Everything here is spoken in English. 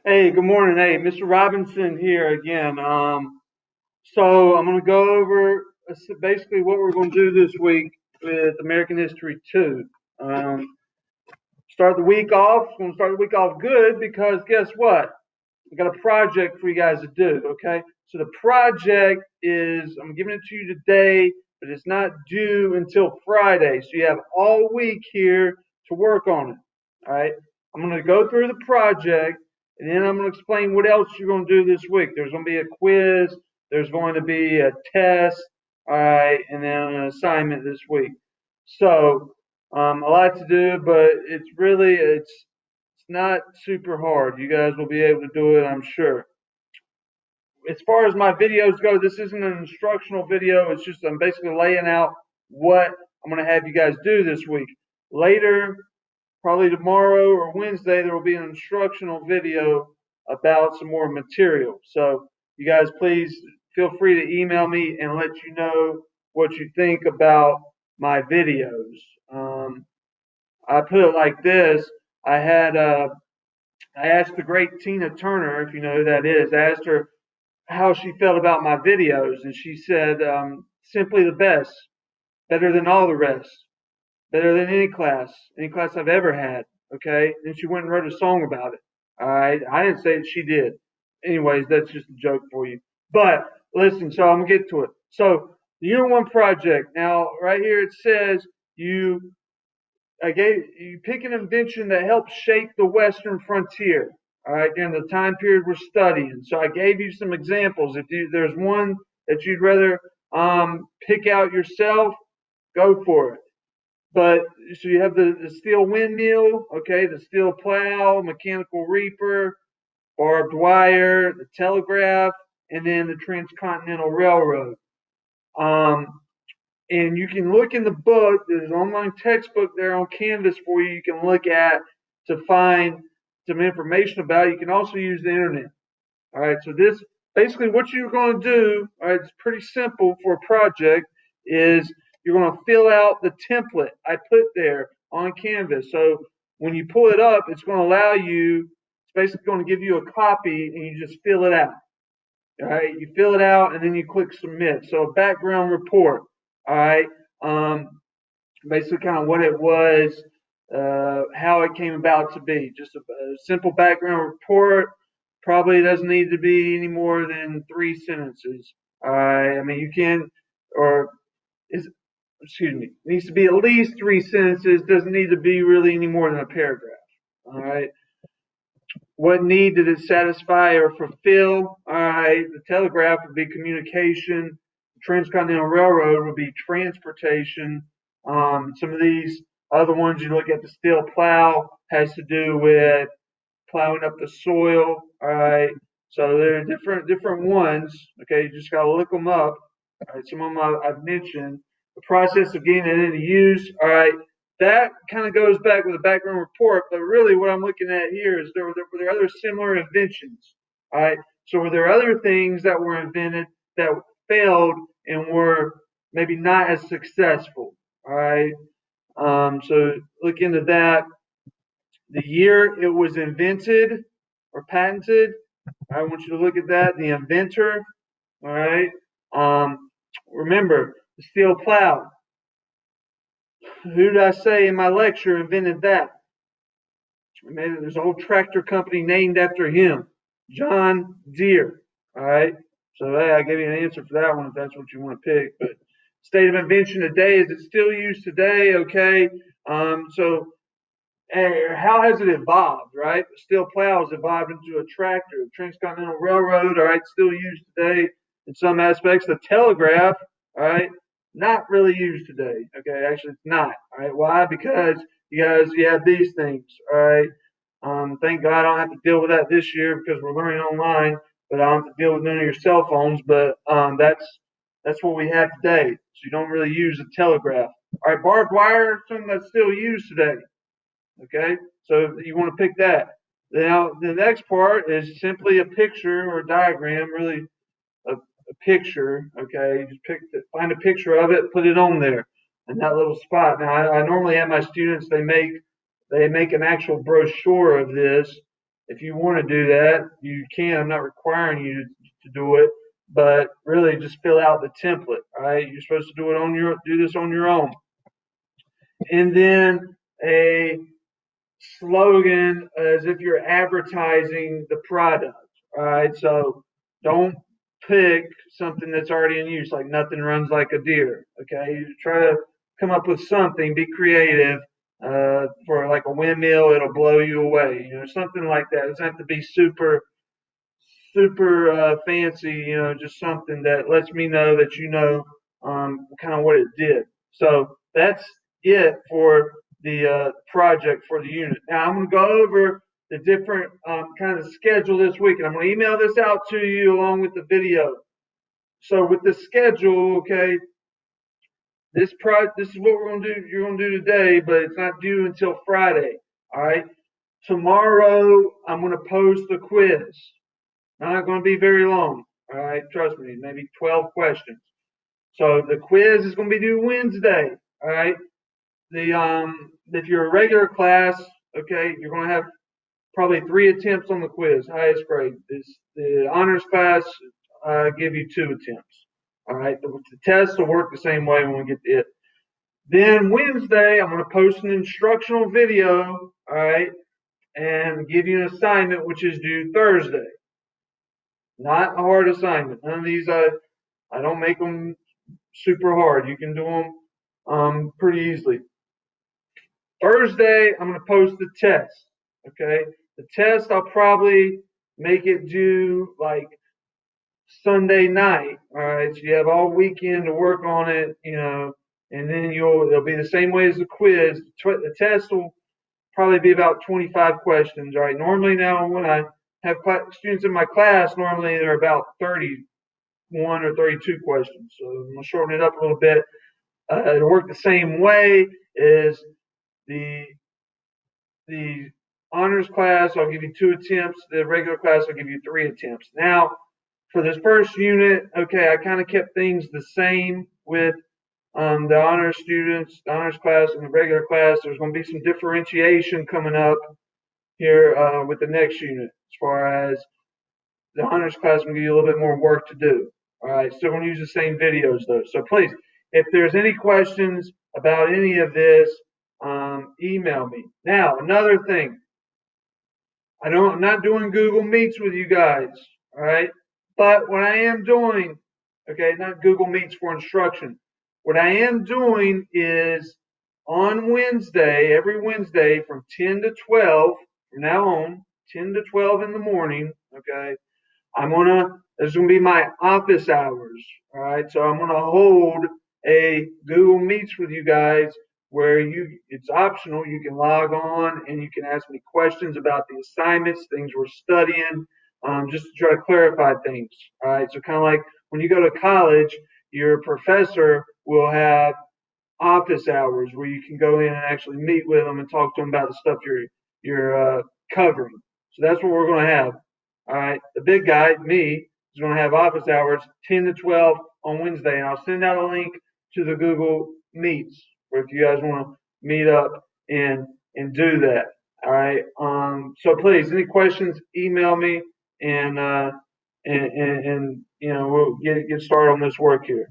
Hey, good morning. Hey, Mr. Robinson here again. So I'm going to go over basically what we're going to do this week with American History 2. Um, start the week off. We're going to start the week off good because guess what? We got a project for you guys to do. Okay. So the project is I'm giving it to you today, but it's not due until Friday. So you have all week here to work on it. All right. I'm going to go through the project and then I'm going to explain what else you're going to do this week. There's going to be a quiz. There's going to be a test. All right. And then an assignment this week. So a lot to do, but it's not super hard. You guys will be able to do it, I'm sure. As far as my videos go, this isn't an instructional video. It's just I'm basically laying out what I'm going to have you guys do this week. Later, probably tomorrow or Wednesday, there will be an instructional video about some more material. So you guys please feel free to email me and let you know what you think about my videos. I put it like this. I had I asked the great Tina Turner, if you know who that is, I asked her how she felt about my videos, and she said, simply the best, better than all the rest, better than any class I've ever had. Okay, and she went and wrote a song about it. All right, I didn't say that she did. Anyways, that's just a joke for you. But listen, so I'm gonna get to it. So the Unit One project. Now, right here it says you I gave you pick an invention that helped shape the Western frontier. All right, during the time period we're studying. So I gave you some examples. If there's one that you'd rather pick out yourself, go for it. But so you have the steel windmill, okay, the steel plow, mechanical reaper, barbed wire, the telegraph, and then the transcontinental railroad. Um, and you can look in the book. There's an online textbook there on Canvas for you. You can look at to find some information about it. You can also use the internet. All right. So this basically what you're going to do. All right. It's pretty simple for a project. Is you're going to fill out the template I put there on Canvas. So when you pull it up, it's going to allow you. It's basically going to give you a copy, and you just fill it out. All right, you fill it out and then you click submit. So a background report. All right, basically kind of what it was, how it came about to be. Just a simple background report. Probably doesn't need to be any more than 3 sentences. All right, I mean you can, or is excuse me, it needs to be at least 3 sentences. Doesn't need to be really any more than a paragraph. All right. What need did it satisfy or fulfill? All right, the telegraph would be communication. The transcontinental railroad would be transportation. Some of these other ones, you look at the steel plow, has to do with plowing up the soil. All right, so there are different ones. Okay, you just gotta look them up. All right, some of them I've mentioned. The process of getting it into use. All right, that kind of goes back with the background report, but really what I'm looking at here is were there other similar inventions? All right, so were there other things that were invented that failed and were maybe not as successful? All right, so look into that. The year it was invented or patented, I want you to look at that. The inventor, all right. Remember the steel plow. Who did I say in my lecture invented that? There's a whole tractor company named after him, John Deere. All right. So hey, I gave you an answer for that one if that's what you want to pick. But state of invention today, is it still used today? Okay. So how has it evolved, right? The steel plow has evolved into a tractor. The transcontinental railroad, all right, still used today in some aspects. The telegraph, all right, not really used today. Okay, actually, it's not. All right, why? Because you have these things. All right. Thank God I don't have to deal with that this year because we're learning online, but I don't have to deal with none of your cell phones. But that's what we have today. So you don't really use a telegraph. All right, barbed wire, something that's still used today. Okay, so you want to pick that. Now the next part is simply a picture or a diagram, really a picture. Okay, just find a picture of it, put it on there in that little spot. Now I normally have my students they make an actual brochure of this. If you want to do that, you can. I'm not requiring you to do it, but really just fill out the template. All right, you're supposed to do this on your own, and then a slogan as if you're advertising the product. All right, so don't pick something that's already in use, like nothing runs like a deer. Okay, you try to come up with something, be creative. For like a windmill, it'll blow you away. Something like that. It doesn't have to be super fancy. Just something that lets me know that kind of what it did. So that's it for the project for the unit. Now I'm going to go over the different kind of schedule this week, and I'm going to email this out to you along with the video. So with the schedule, okay, this is what we're going to do. You're going to do today, but it's not due until Friday. All right. Tomorrow I'm going to post the quiz. Not going to be very long. All right, trust me, maybe 12 questions. So the quiz is going to be due Wednesday. All right. If you're a regular class, okay, you're going to have probably 3 attempts on the quiz, highest grade. The honors class give you 2 attempts. All right. The test will work the same way when we get to it. Then Wednesday, I'm going to post an instructional video. All right, and give you an assignment which is due Thursday. Not a hard assignment. None of these I don't make them super hard. You can do them pretty easily. Thursday, I'm going to post the test. Okay, the test I'll probably make it due like Sunday night. All right, so you have all weekend to work on it. And then it'll be the same way as the quiz. The test will probably be about 25 questions. All right, normally now when I have students in my class, normally they're about 31 or 32 questions. So I'm going to shorten it up a little bit. It'll work the same way as the honors class. I'll give you 2 attempts. The regular class, I'll give you 3 attempts. Now, for this first unit, okay, I kind of kept things the same with the honors students, the honors class, and the regular class. There's going to be some differentiation coming up here with the next unit as far as the honors class will give you a little bit more work to do. All right, still going to use the same videos though. So please, if there's any questions about any of this, email me. Now, another thing, I'm not doing Google Meets with you guys. All right, but what I am doing, okay, not Google Meets for instruction. What I am doing is on Wednesday, every Wednesday from 10 to 12, from now on, 10 to 12 in the morning, okay, this is gonna be my office hours. All right. So I'm gonna hold a Google Meets with you guys where it's optional. You can log on and you can ask me questions about the assignments, things we're studying, just to try to clarify things. All right. So kind of like when you go to college, your professor will have office hours where you can go in and actually meet with them and talk to them about the stuff you're covering. So that's what we're going to have. All right, the big guy, me, is going to have office hours 10 to 12 on Wednesday, and I'll send out a link to the Google Meets where if you guys want to meet up and do that. All right. So please, any questions, email me, and we'll get started on this work here.